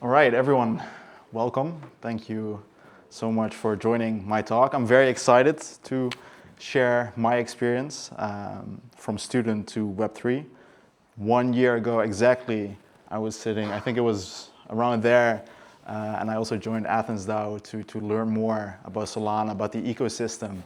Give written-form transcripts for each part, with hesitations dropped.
All right, everyone, welcome. Thank you so much for joining my talk. I'm very excited to share my experience from student to Web3. 1 year ago exactly, I was sitting, I think it was around there, and I also joined Athens DAO to learn more about Solana, about the ecosystem.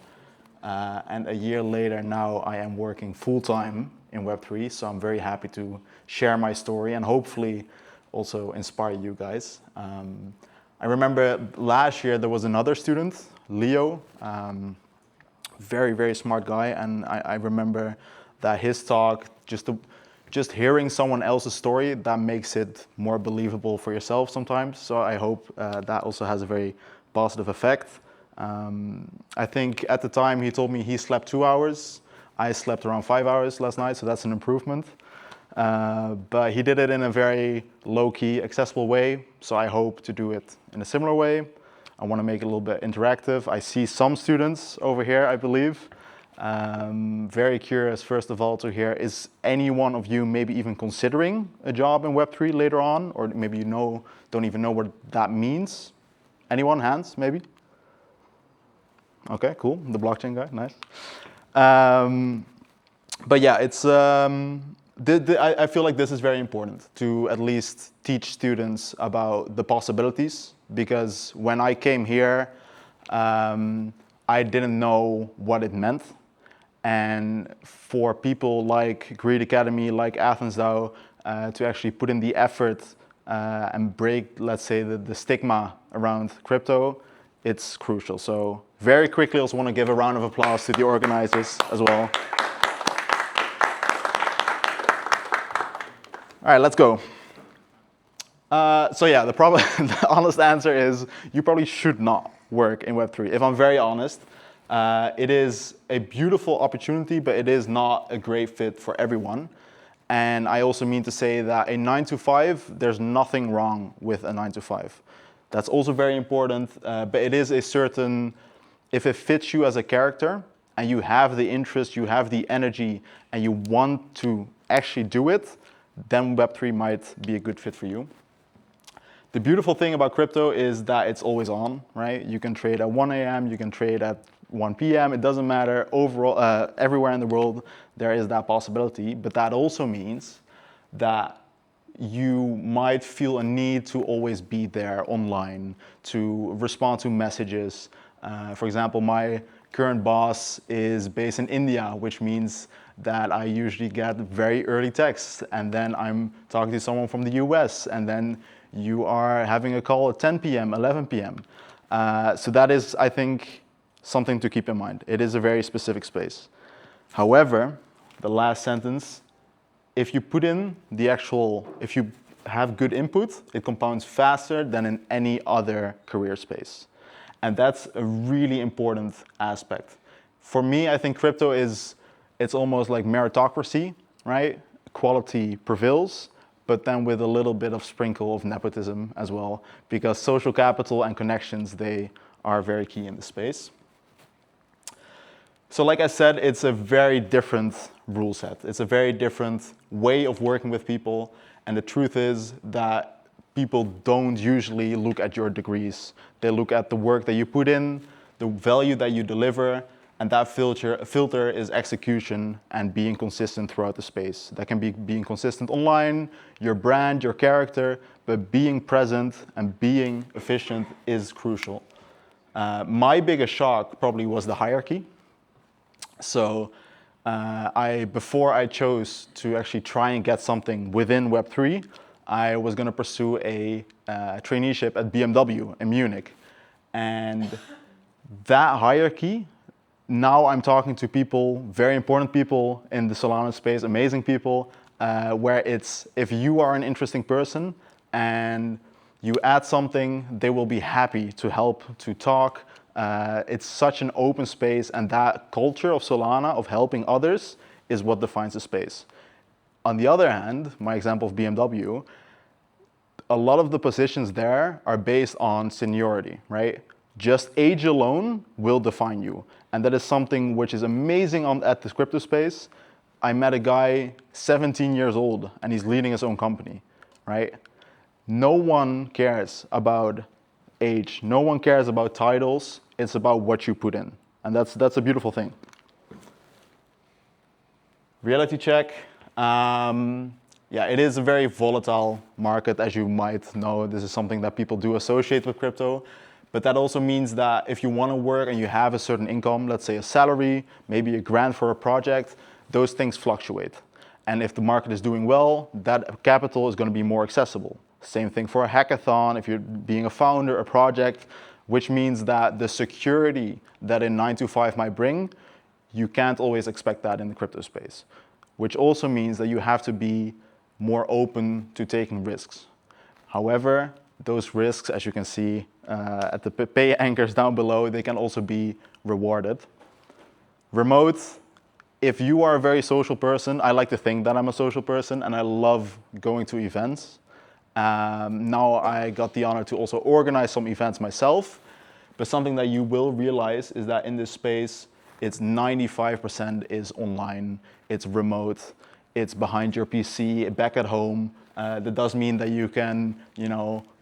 And a year later, now I am working full-time in Web3, so I'm very happy to share my story and hopefully also inspire you guys. I remember last year there was another student, Leo, very, very smart guy, and I remember that his talk, just hearing someone else's story, that makes it more believable for yourself sometimes. So I hope that also has a very positive effect. I think at the time he told me he slept 2 hours. I slept around 5 hours last night, so that's an improvement. But he did it in a very low-key, accessible way, so I hope to do it in a similar way. I want to make it a little bit interactive. I see some students over here, I believe. Very curious, first of all, to hear, is any one of you maybe even considering a job in Web3 later on? Or maybe you don't even know what that means? Anyone? Hands, maybe? Okay, cool. The blockchain guy, nice. But yeah, I feel like this is very important to at least teach students about the possibilities, because when I came here, I didn't know what it meant. And for people like Greed Academy, like Athens DAO, to actually put in the effort and break, let's say, the stigma around crypto, it's crucial. So very quickly, I also want to give a round of applause to the organizers as well. All right, let's go. So yeah, the honest answer is you probably should not work in Web3. If I'm very honest, it is a beautiful opportunity, but it is not a great fit for everyone. And I also mean to say that a 9 to 5, there's nothing wrong with a 9 to 5. That's also very important, but it is a certain, if it fits you as a character and you have the interest, you have the energy, and you want to actually do it, then Web3 might be a good fit for you. The beautiful thing about crypto is that it's always on, right? You can trade at 1 a.m., you can trade at 1 p.m., it doesn't matter. Overall, everywhere in the world, there is that possibility, but that also means that you might feel a need to always be there online, to respond to messages. For example, my current boss is based in India, which means that I usually get very early texts, and then I'm talking to someone from the US, and then you are having a call at 10 p.m., 11 p.m. So that is, I think, something to keep in mind. It is a very specific space. However, the last sentence, if you put in if you have good input, it compounds faster than in any other career space. And that's a really important aspect. For me, I think crypto it's almost like meritocracy, right? Quality prevails, but then with a little bit of sprinkle of nepotism as well, because social capital and connections, they are very key in the space. So like I said, it's a very different rule set. It's a very different way of working with people. And the truth is that people don't usually look at your degrees. They look at the work that you put in, the value that you deliver, and that filter is execution and being consistent throughout the space. That can be being consistent online, your brand, your character, but being present and being efficient is crucial. My biggest shock probably was the hierarchy. So before I chose to actually try and get something within Web3, I was going to pursue a traineeship at BMW in Munich. And that hierarchy, now I'm talking to people, very important people in the Solana space, amazing people, where it's, if you are an interesting person and you add something, they will be happy to help, to talk. It's such an open space, and that culture of Solana, of helping others, is what defines the space. On the other hand, my example of BMW, a lot of the positions there are based on seniority, right? Just age alone will define you. And that is something which is amazing at the crypto space. I met a guy 17 years old and he's leading his own company, right? No one cares about age. No one cares about titles. It's about what you put in. And that's a beautiful thing. Reality check. Yeah, it is a very volatile market, as you might know. This is something that people do associate with crypto. But that also means that if you want to work and you have a certain income, let's say a salary, maybe a grant for a project, those things fluctuate. And if the market is doing well, that capital is going to be more accessible. Same thing for a hackathon, if you're being a founder, a project, which means that the security that a 9 to 5 might bring, you can't always expect that in the crypto space. Which also means that you have to be more open to taking risks. However, those risks, as you can see at the pay anchors down below, they can also be rewarded. Remote, if you are a very social person, I like to think that I'm a social person and I love going to events. Now I got the honor to also organize some events myself, but something that you will realize is that in this space, it's 95% is online, it's remote, it's behind your PC, back at home. That does mean that you can,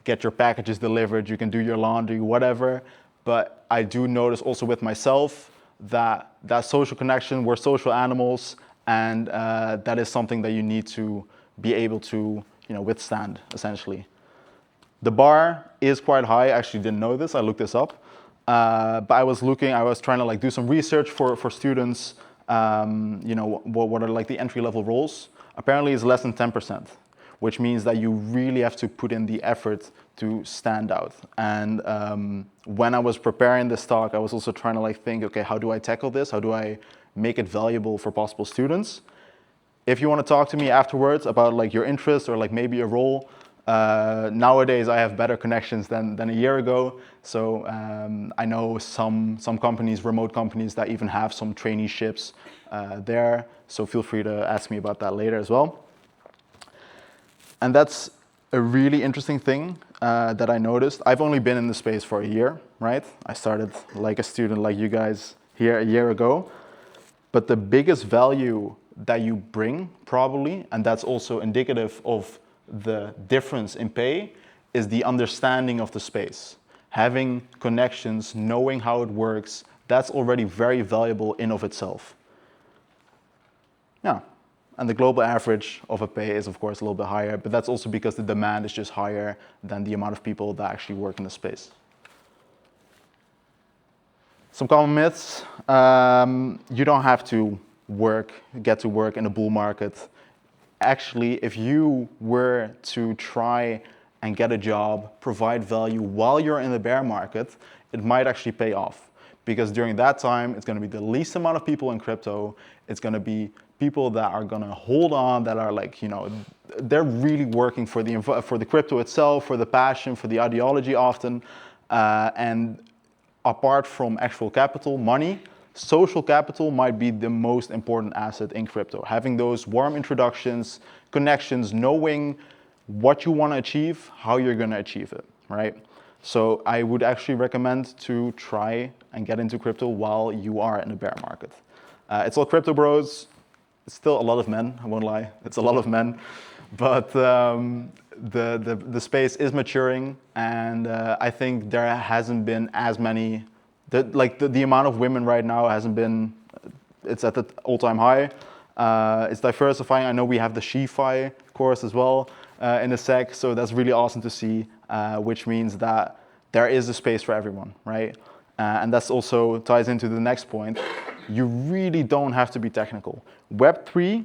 get your packages delivered, you can do your laundry, whatever. But I do notice also with myself that social connection, we're social animals, and that is something that you need to be able to, withstand, essentially. The bar is quite high. I actually didn't know this. I looked this up. But I was trying to do some research for students, what are the entry-level roles. Apparently it's less than 10%, which means that you really have to put in the effort to stand out. And when I was preparing this talk, I was also trying to think, okay, how do I tackle this? How do I make it valuable for possible students? If you want to talk to me afterwards about your interest or maybe a role, nowadays I have better connections than a year ago. So I know some companies, remote companies, that even have some traineeships there. So feel free to ask me about that later as well. And that's a really interesting thing that I noticed. I've only been in the space for a year, right? I started like a student like you guys here a year ago. But the biggest value that you bring, probably, and that's also indicative of the difference in pay, is the understanding of the space. Having connections, knowing how it works, that's already very valuable in of itself. Yeah, and the global average of a pay is of course a little bit higher, but that's also because the demand is just higher than the amount of people that actually work in the space. Some common myths. You don't have to get to work in a bull market. Actually, if you were to try and get a job, provide value while you're in the bear market, it might actually pay off. Because during that time, it's going to be the least amount of people in crypto. It's going to be people that are going to hold on, that are they're really working for the crypto itself, for the passion, for the ideology often. And apart from actual capital, money, social capital might be the most important asset in crypto. Having those warm introductions, connections, knowing what you want to achieve, how you're going to achieve it, right? So I would actually recommend to try and get into crypto while you are in a bear market. It's all crypto bros. It's still a lot of men, I won't lie. It's a lot of men. But the space is maturing, and I think there hasn't been as many. The amount of women right now hasn't been. It's at the all-time high. It's diversifying. I know we have the Shi-Fi course as well in a sec, so that's really awesome to see. Which means that there is a space for everyone, right? And that's also ties into the next point. You really don't have to be technical. Web3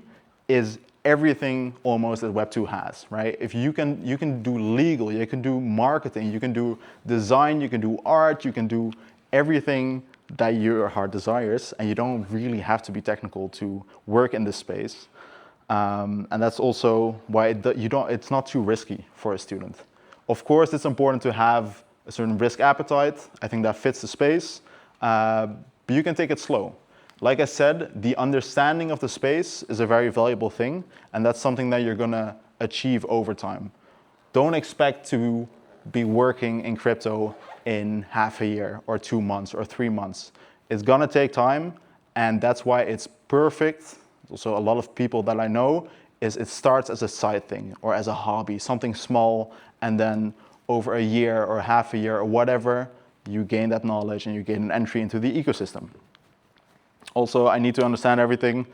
is everything almost that Web2 has, right? If you can do legal, you can do marketing, you can do design, you can do art, you can do everything that your heart desires, and you don't really have to be technical to work in this space. And that's also why it's not too risky for a student. Of course, it's important to have a certain risk appetite. I think that fits the space, but you can take it slow. Like I said, the understanding of the space is a very valuable thing, and that's something that you're gonna achieve over time. Don't expect to be working in crypto in half a year or 2 months or 3 months. It's gonna take time, and that's why it's perfect. Also, a lot of people that I know, is it starts as a side thing or as a hobby, something small, and then over a year or half a year or whatever, you gain that knowledge and you gain an entry into the ecosystem. Also, I need to understand everything.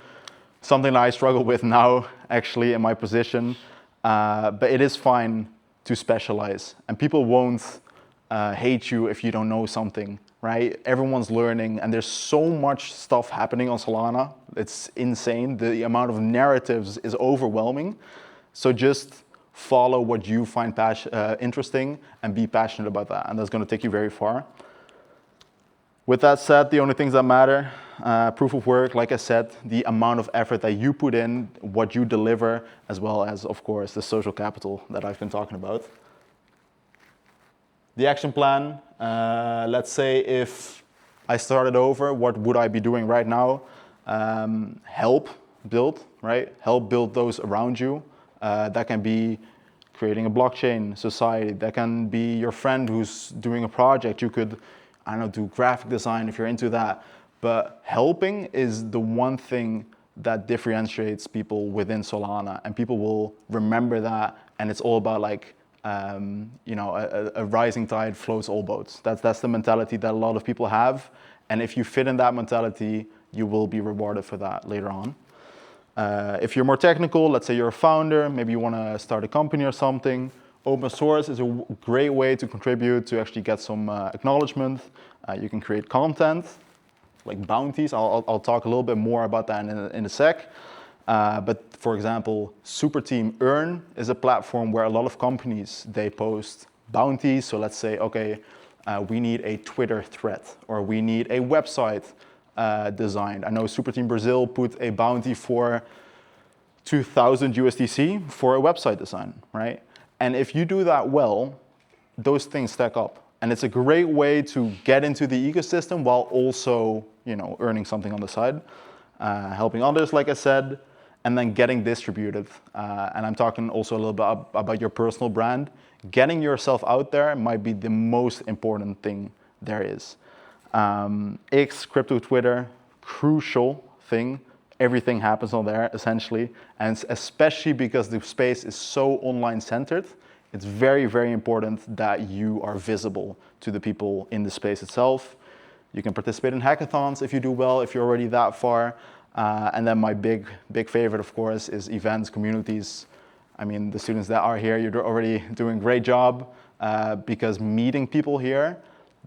Something that I struggle with now, actually, in my position. But it is fine to specialize. And people won't hate you if you don't know something, right? Everyone's learning, and there's so much stuff happening on Solana. It's insane. The amount of narratives is overwhelming. So just follow what you find interesting and be passionate about that. And that's going to take you very far. With that said, the only things that matter, proof of work, like I said, the amount of effort that you put in, what you deliver, as well as, of course, the social capital that I've been talking about. The action plan, let's say if I started over, what would I be doing right now? Help build, right? Help build those around you. That can be creating a blockchain society. That can be your friend who's doing a project. You could, I don't know, do graphic design if you're into that. But helping is the one thing that differentiates people within Solana, and people will remember that. And it's all about like, a rising tide floats all boats. That's the mentality that a lot of people have. And if you fit in that mentality, you will be rewarded for that later on. If you're more technical, let's say you're a founder, maybe you want to start a company or something, open source is a great way to contribute to actually get some acknowledgement. You can create content, like bounties. I'll talk a little bit more about that in a sec. But for example, Super Team Earn is a platform where a lot of companies, they post bounties. So let's say, okay, we need a Twitter thread, or we need a website designed. I know Super Team Brazil put a bounty for 2,000 USDC for a website design, right? And if you do that well, those things stack up. And it's a great way to get into the ecosystem while also, earning something on the side, helping others, like I said, and then getting distributed. And I'm talking also a little bit about your personal brand. Getting yourself out there might be the most important thing there is. X, crypto Twitter, crucial thing. Everything happens on there, essentially. And especially because the space is so online centered, it's very, very important that you are visible to the people in the space itself. You can participate in hackathons if you do well, if you're already that far. And then my big favorite, of course, is events, communities. I mean, the students that are here, you're already doing a great job because meeting people here,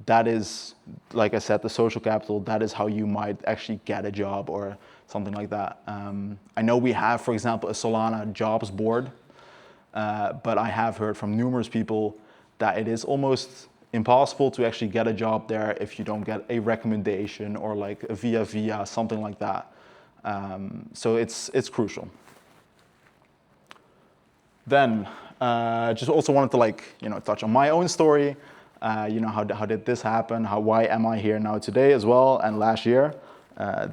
that is, like I said, the social capital. That is how you might actually get a job or something like that. I know we have, for example, a Solana jobs board, but I have heard from numerous people that it is almost impossible to actually get a job there if you don't get a recommendation or like a via, something like that. So it's crucial. Then, just also wanted to touch on my own story. How did this happen? Why am I here now today as well, and last year?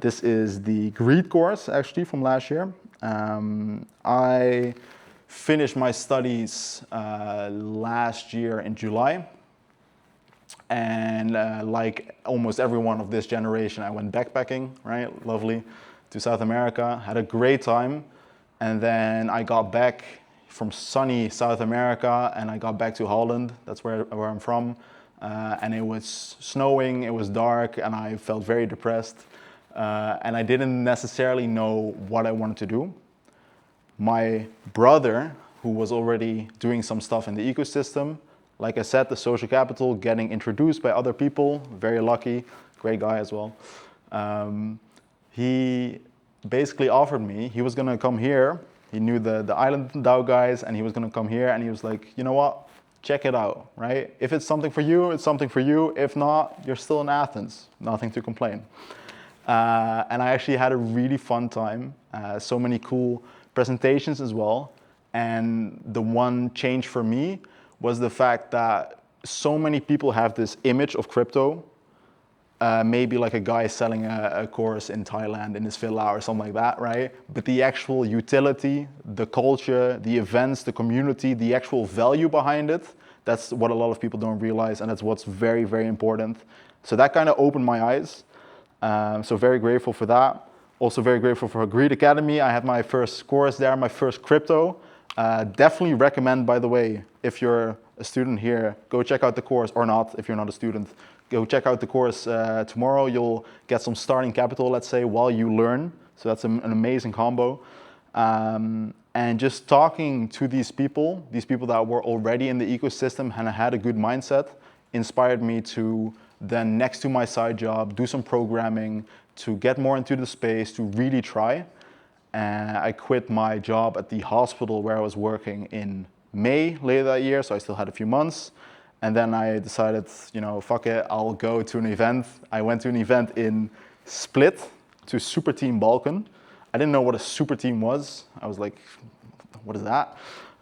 This is the Greed course, actually, from last year. I finished my studies last year in July. And like almost everyone of this generation, I went backpacking, right? Lovely, to South America. Had a great time. And then I got back from sunny South America, and I got back to Holland. That's where I'm from. And it was snowing, it was dark, and I felt very depressed. And I didn't necessarily know what I wanted to do. My brother, who was already doing some stuff in the ecosystem, like I said, the social capital, getting introduced by other people, very lucky, great guy as well. He basically offered me, he was gonna come here. He knew the Island DAO guys, and he was gonna come here, and he was like, you know what? Check it out, right? If it's something for you, it's something for you. If not, you're still in Athens, nothing to complain. And I actually had a really fun time. So many cool presentations as well. And the one change for me was the fact that so many people have this image of crypto, maybe like a guy selling a course in Thailand in his villa or something like that, right? But the actual utility, the culture, the events, the community, the actual value behind it, that's what a lot of people don't realize, and that's what's very, very important. So that kind of opened my eyes. So very grateful for that. Also very grateful for Greed Academy. I had my first course there, my first crypto. Definitely recommend, by the way, if you're a student here, go check out the course, or not, if you're not a student. Go check out the course tomorrow. You'll get some starting capital, let's say, while you learn. So that's an amazing combo. And just talking to these people that were already in the ecosystem and had a good mindset, inspired me to then, next to my side job, do some programming, to get more into the space, to really try. And I quit my job at the hospital where I was working in May later that year, so I still had a few months. And then I decided, fuck it, I'll go to an event. I went to an event in Split to Super Team Balkan. I didn't know what a super team was. I was like, what is that?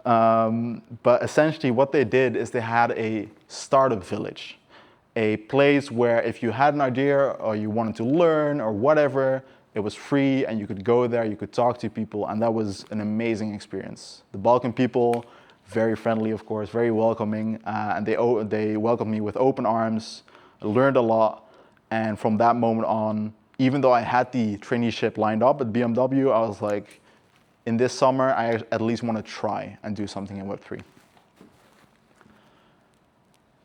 But essentially what they did is they had a startup village, a place where if you had an idea or you wanted to learn or whatever, it was free and you could go there, you could talk to people, and that was an amazing experience. The Balkan people, very friendly, of course, very welcoming, and they welcomed me with open arms. I learned a lot, and from that moment on, even though I had the traineeship lined up at BMW, I was like, in this summer, I at least want to try and do something in Web3.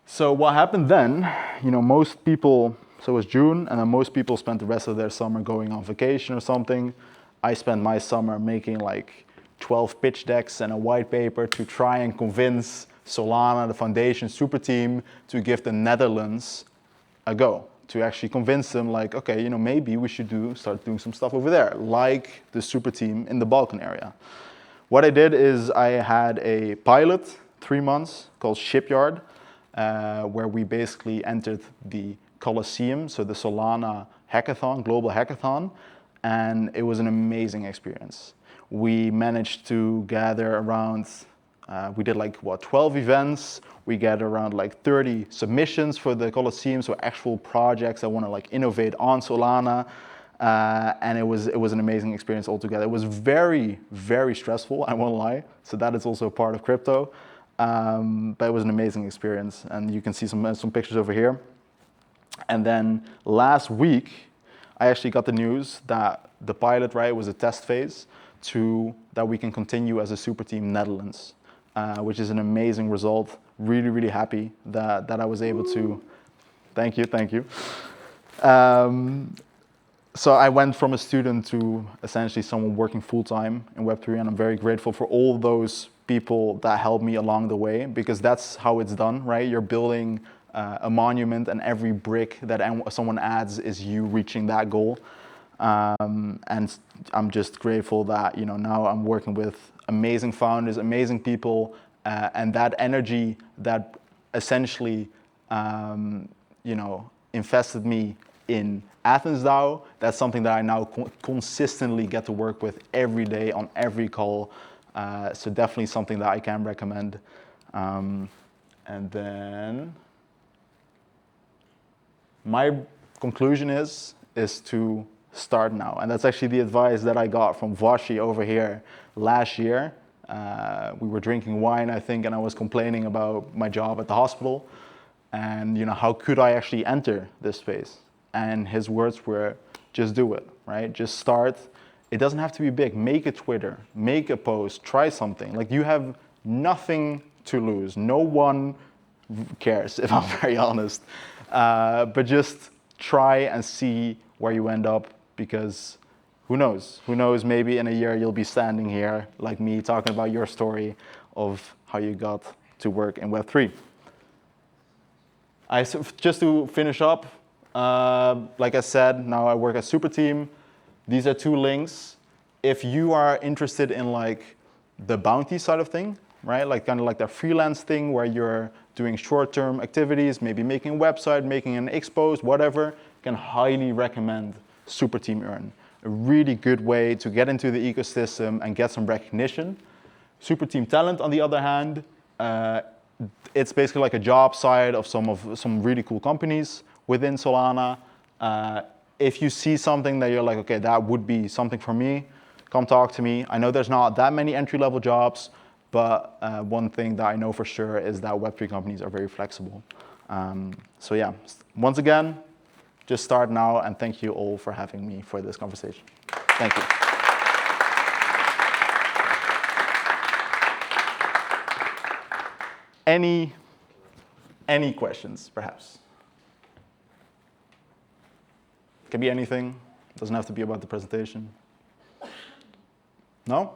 So what happened then, most people, so it was June, and then most people spent the rest of their summer going on vacation or something. I spent my summer making like 12 pitch decks and a white paper to try and convince Solana, the foundation super team, to give the Netherlands a go. To actually convince them, like, okay, maybe we should start doing some stuff over there, like the super team in the Balkan area. What I did is I had a pilot, 3 months, called Shipyard, where we basically entered the Colosseum, so the Solana hackathon, global hackathon, and it was an amazing experience. We managed to gather around, we did 12 events. We gathered around 30 submissions for the Colosseum, so actual projects that want to innovate on Solana, and it was an amazing experience altogether. It was very, very stressful, I won't lie. So that is also a part of crypto, but it was an amazing experience, and you can see some pictures over here. And then last week, I actually got the news that the pilot, was a test phase that we can continue as a super team Netherlands, which is an amazing result. Really, really happy that I was able to. Thank you. So I went from a student to essentially someone working full-time in Web3, and I'm very grateful for all those people that helped me along the way, because that's how it's done, right? You're building a monument, and every brick that someone adds is you reaching that goal. And I'm just grateful that now I'm working with amazing founders, amazing people, and that energy that essentially invested me in Athens DAO. That's something that I now consistently get to work with every day on every call. So definitely something that I can recommend. And then my conclusion is to start now. And that's actually the advice that I got from Vashi over here last year. We were drinking wine, I think, and I was complaining about my job at the hospital. And how could I actually enter this space? And his words were, just do it, right? Just start. It doesn't have to be big. Make a Twitter, make a post, try something. You have nothing to lose. No one cares, if I'm very honest. But just try and see where you end up, because who knows? Who knows, maybe in a year you'll be standing here like me talking about your story of how you got to work in Web3. Just to finish up, like I said, now I work at Super Team. These are 2 links. If you are interested in the bounty side of thing, right? Kind of like the freelance thing where you're doing short-term activities, maybe making a website, making an expose, whatever, can highly recommend Super Team Earn. A really good way to get into the ecosystem and get some recognition. Super Team Talent, on the other hand, it's basically like a job site of some really cool companies within Solana. If you see something that you're like, okay, that would be something for me, come talk to me. I know there's not that many entry-level jobs, but one thing that I know for sure is that Web3 companies are very flexible. So yeah, once again, just start now, and thank you all for having me for this conversation. Thank you. Any questions, perhaps? Can be anything. Doesn't have to be about the presentation. No?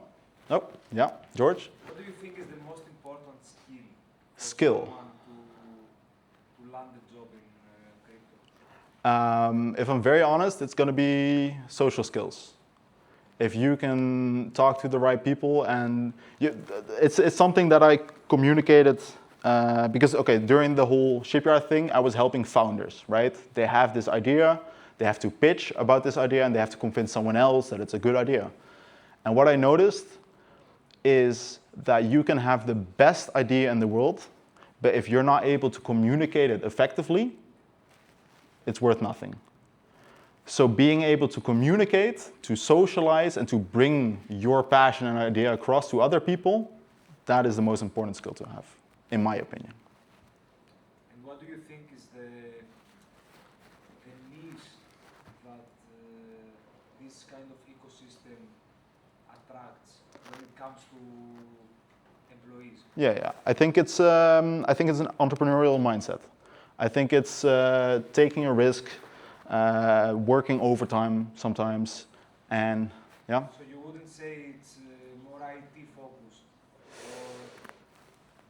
Nope. Yeah. George? What do you think is the most important skill? Skill. For someone to land a job in crypto? If I'm very honest, it's going to be social skills. If you can talk to the right people, and it's something that I communicated because, okay, during the whole shipyard thing, I was helping founders, right? They have this idea, they have to pitch about this idea, and they have to convince someone else that it's a good idea. And what I noticed is that you can have the best idea in the world, but if you're not able to communicate it effectively, it's worth nothing. So being able to communicate, to socialize, and to bring your passion and idea across to other people, that is the most important skill to have, in my opinion. And what do you think is the niche that this kind of ecosystem attracts when it comes to employees? Yeah. I think it's an entrepreneurial mindset. I think it's taking a risk, working overtime sometimes, and yeah. So you wouldn't say it's more IT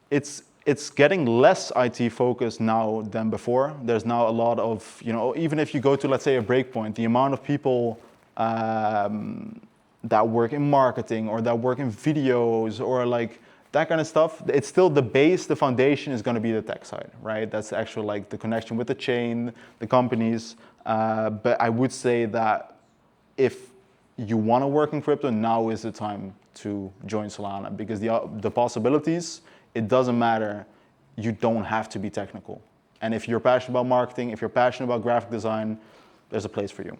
focused? It's getting less IT focused now than before. There's now a lot of, even if you go to, let's say, a breakpoint, the amount of people that work in marketing or that work in videos or like that kind of stuff, it's still the base, the foundation is going to be the tech side, right? That's actually like the connection with the chain, the companies. But I would say that if you want to work in crypto, now is the time to join Solana, because the possibilities, it doesn't matter. You don't have to be technical. And if you're passionate about marketing, if you're passionate about graphic design, there's a place for you.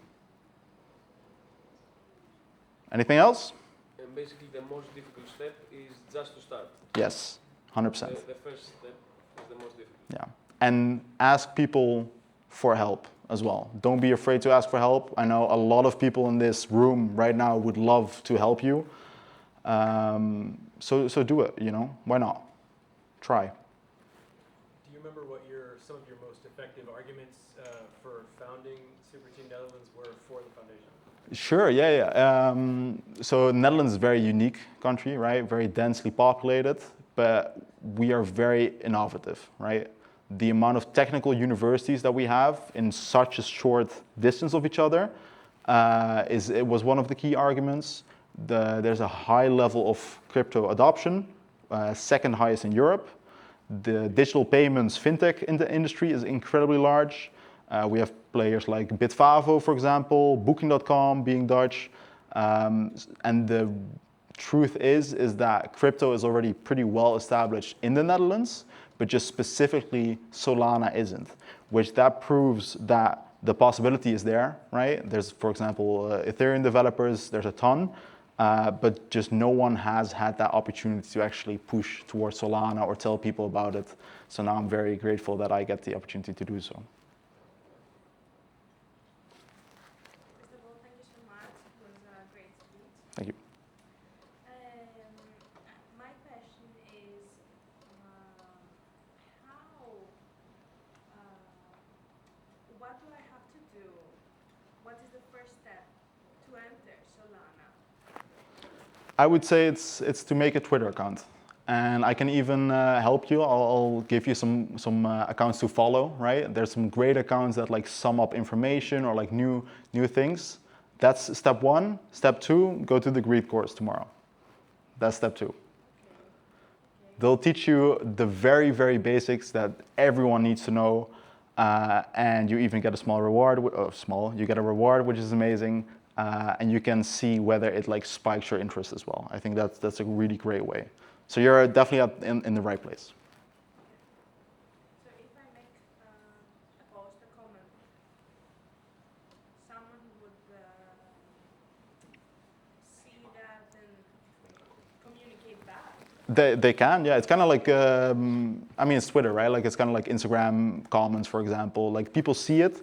Anything else? And basically the most difficult step is just to start. Yes, 100%. The first step is the most difficult. Yeah, and ask people for help as well. Don't be afraid to ask for help. I know a lot of people in this room right now would love to help you. So do it, why not? Try. Do you remember what some of your most effective arguments for founding Super Team Netherlands were for the foundation? Sure, yeah. So Netherlands is a very unique country, right? Very densely populated, but we are very innovative, right? The amount of technical universities that we have in such a short distance of each other it was one of the key arguments. There's a high level of crypto adoption, second highest in Europe. The digital payments fintech in the industry is incredibly large. We have players like Bitvavo, for example, Booking.com being Dutch. And the truth is that crypto is already pretty well established in the Netherlands, but just specifically Solana isn't, which that proves that the possibility is there, right? There's, for example, Ethereum developers, there's a ton, but just no one has had that opportunity to actually push towards Solana or tell people about it. So now I'm very grateful that I get the opportunity to do so. First of all, thank you so much. It was a great speech. Thank you. My question is, what do I have to do? What is the first step to enter Solana? I would say it's to make a Twitter account. And I can even help you. I'll give you some accounts to follow, right? There's some great accounts that like sum up information or like new things. That's step one. Step two, go to the Greed course tomorrow. That's step two. They'll teach you the very, very basics that everyone needs to know. And you even get a small reward, you get a reward, which is amazing. And you can see whether it like spikes your interest as well. I think that's a really great way. So you're definitely in the right place. So if I make a post, a comment, someone would see that and communicate back? They can, yeah. It's kind of like, it's Twitter, right? Like it's kind of like Instagram comments, for example. Like people see it,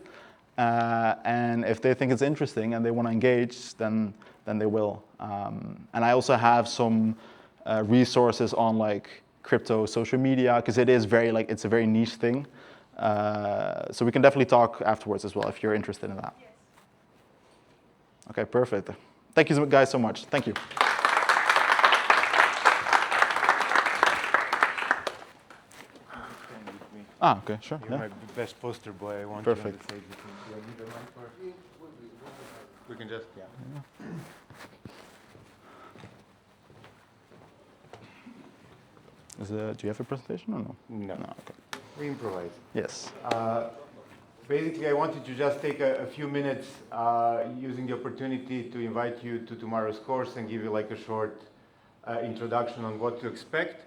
and if they think it's interesting and they want to engage, then then they will. And I also have some resources on like crypto social media because it is very like it's a very niche thing. So we can definitely talk afterwards as well if you're interested in that. Yes. Okay, perfect. Thank you guys so much. Thank you. Ah, okay, sure. You're Yeah. my best poster boy. I want Perfect. you on the stage with me. Do I need a mic or? We can just, yeah. Do you have a presentation or no? No, No. Okay. we improvise. Yes. Basically, I wanted to just take a few minutes using the opportunity to invite you to tomorrow's course and give you like a short introduction on what to expect.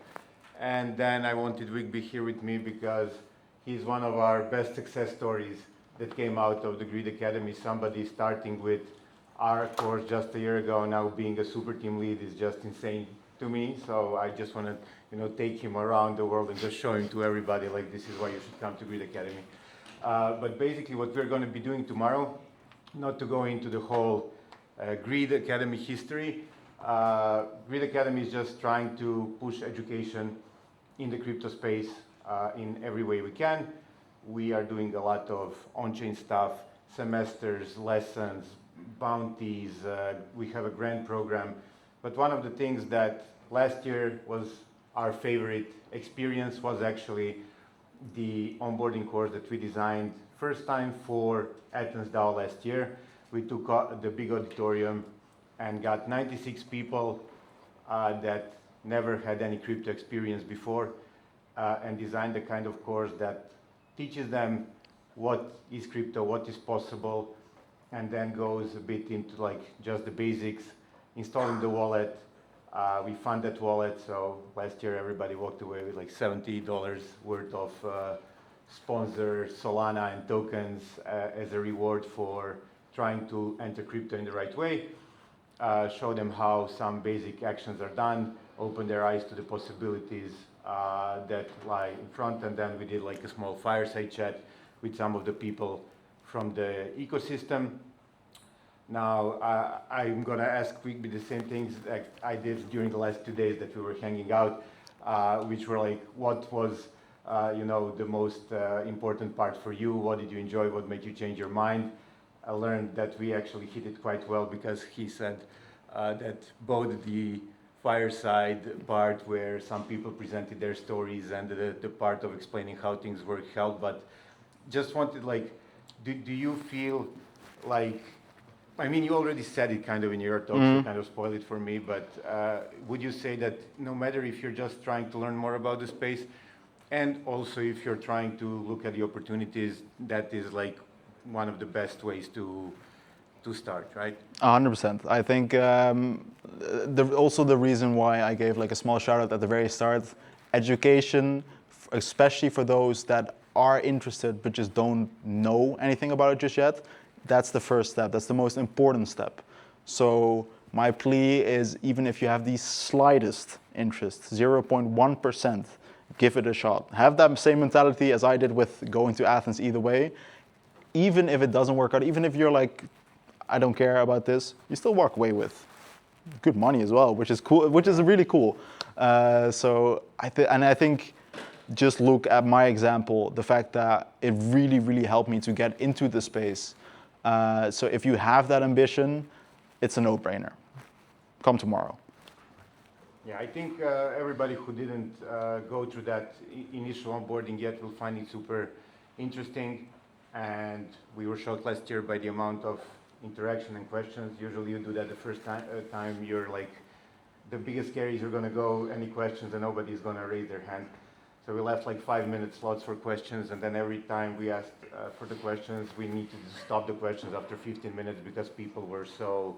And then I wanted Wigby here with me because he's one of our best success stories that came out of the Grid Academy. Somebody starting with our course just a year ago, now being a super team lead is just insane to me. So I just want to, take him around the world and just show him to everybody like this is why you should come to Grid Academy. But basically what we're going to be doing tomorrow, not to go into the whole Grid Academy history, Grid Academy is just trying to push education in the crypto space in every way we can. We are doing a lot of on-chain stuff, semesters, lessons, bounties, we have a grant program. But one of the things that last year was our favorite experience was actually the onboarding course that we designed first time for Athens DAO last year. We took the big auditorium and got 96 people that never had any crypto experience before and designed the kind of course that teaches them what is crypto, what is possible, and then goes a bit into like just the basics, installing the wallet. We fund that wallet, so last year everybody walked away with like $70 worth of sponsor Solana and tokens as a reward for trying to enter crypto in the right way. Show them how some basic actions are done, open their eyes to the possibilities that lie in front, and then we did like a small fireside chat with some of the people from the ecosystem. Now, I'm going to ask Wigby the same things that I did during the last 2 days that we were hanging out, which were like, what was, the most important part for you? What did you enjoy? What made you change your mind? I learned that we actually hit it quite well because he said that both the fireside part where some people presented their stories and the part of explaining how things work helped, but just wanted like, do you feel like, I mean, you already said it kind of in your talk, so kind of spoiled it for me, but would you say that no matter if you're just trying to learn more about the space, and also if you're trying to look at the opportunities, that is like one of the best ways to start, right? 100%. I think also the reason why I gave like a small shout out at the very start, education, especially for those that are interested but just don't know anything about it just yet, that's the first step. That's the most important step. So my plea is even if you have the slightest interest, 0.1%, give it a shot. Have that same mentality as I did with going to Athens either way. Even if it doesn't work out, even if you're like, I don't care about this, you still walk away with good money as well, which is cool, which is really cool. So I think just look at my example, the fact that it really, really helped me to get into the space. So if you have that ambition, it's a no-brainer. Come tomorrow. Yeah, I think everybody who didn't go through that initial onboarding yet will find it super interesting. And we were shocked last year by the amount of interaction and questions. Usually you do that the first time you're like, the biggest scare is you're going to go, any questions, and nobody's going to raise their hand. So we left like 5-minute slots for questions, and then every time we asked for the questions, we needed to stop the questions after 15 minutes because people were so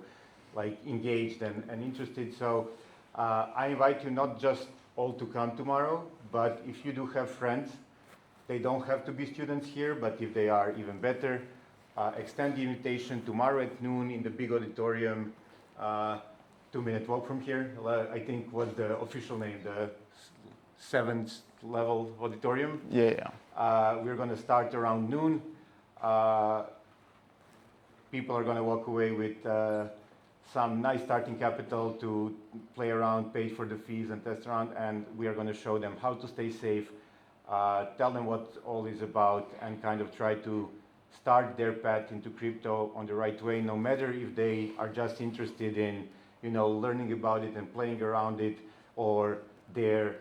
like engaged and interested. So I invite you not just all to come tomorrow, but if you do have friends, they don't have to be students here, but if they are, even better. Extend the invitation tomorrow at noon in the big auditorium, 2-minute walk from here. I think was the official name, the 7th level auditorium. Yeah. We're going to start around noon. People are going to walk away with some nice starting capital to play around, pay for the fees and test around, and we are going to show them how to stay safe, tell them what all is about, and kind of try to start their path into crypto on the right way, no matter if they are just interested in, learning about it and playing around it, or their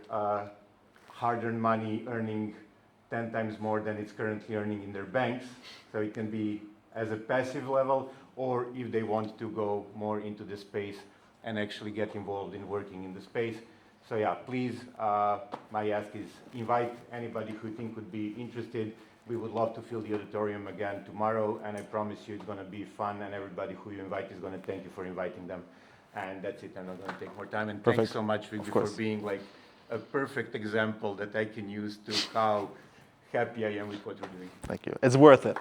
hard-earned money earning 10 times more than it's currently earning in their banks. So it can be as a passive level, or if they want to go more into the space and actually get involved in working in the space. So yeah, please, my ask is invite anybody who you think would be interested. We would love to fill the auditorium again tomorrow, and I promise you it's going to be fun, and everybody who you invite is going to thank you for inviting them. And that's it. I'm not going to take more time. And Perfect. thanks so much, Vicky, for being like a perfect example that I can use to how happy I am with what we're doing. Thank you. It's worth it.